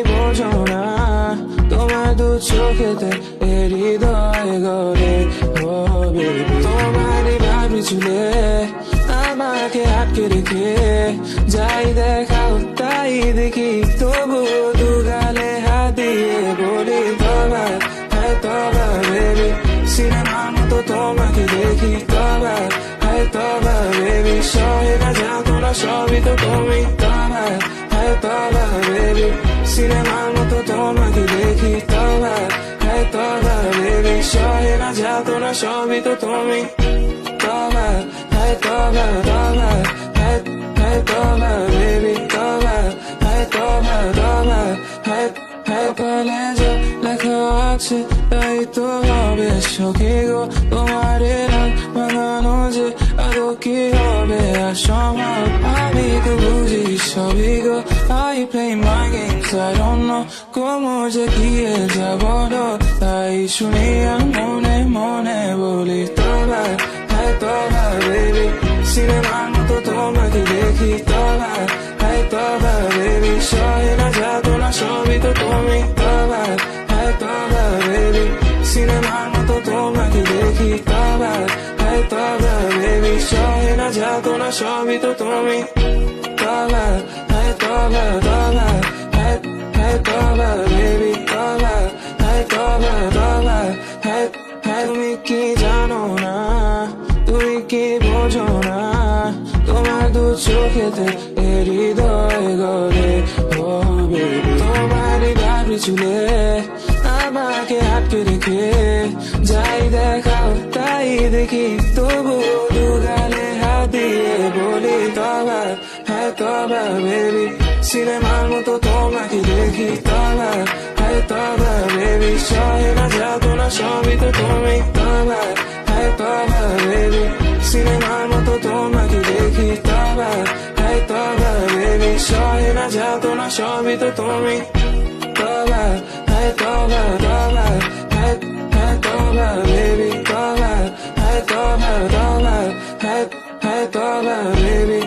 বোঝো না তোমার দু চোখেতে হৃদয় গড়ে ও বেবি তোমারই ভাবি চুলে আমাকে আটকে রেখে যাই দেখাও তাই দেখি তবু দু গালে হাত দিয়ে বলি তবা হ্যাঁ তবা বেবি সিনেমার মতো তোমাকে দেখি তবা হ্যাঁ তবা বেবি সহে না যাতো না সবই তো তুমি তবা হ্যাঁ তবা বেবি সিনেমার মতো তোমাকে দেখি তবা হ্যাঁ তবা বেবি সহে না যাতো না সবই তো তুমি তবা হ্যাঁ তবা তবা হ্যাঁ হ্যাঁ তবা বেবি তবা হ্যাঁ তবা তবা হ্যাঁ হ্যাঁ কলেজে লেখা আছে তাই তো হবে সখী গো তোমার নাম বানানো যে আরো কি হবে আর সম্ভব আমি তো বুঝি সবই গো I play my games I don't know como যে গিয়ে যাব তাই শুনি আর মনে মনে বলি তবা হ্যাঁ তবা বেবি সিনেমার মতো তোমাকে দেখি তবা হ্যাঁ তবা বেবি সহে না যাতো না সবই তো তুমি তবা হ্যাঁ তবা বেবি সিনেমার মতো তোমাকে দেখি তবা হ্যাঁ তবা বেবি সহে না যাতো না সবই তো তুমি তবা হ্যাঁ তবা তবা হ্যাঁ হ্যাঁ তবা বেবি তবা হ্যাঁ তবা তবা হ্যাঁ হ্যাঁ তুমি কি জানো না তুমি কি বোঝো না তোমার দু চোখেতে হৃদয় গড়ে ও বেবি তোমারই ভাবি চুলে আমাকে আটকে রেখে যাই দেখাও তাই দেখি তবু দু গালে হাত দিয়ে বলি তবা হ্যাঁ তবা বেবি সিনেমার মতো তোমাকে দেখি তবা হ্যাঁ তবা বেবি সহে না যাতো না সবই তো তুমি তবা হ্যাঁ তবা বেবি সিনেমার মতো তোমাকে দেখি তবা হ্যাঁ তবা বেবি সহে না যাতো না সবই তো তুমি তবা হ্যাঁ তবা তবা হ্যাঁ হ্যাঁ তবা বেবি তবা হ্যাঁ তবা তবা হ্যাঁ হ্যাঁ তবা বেবি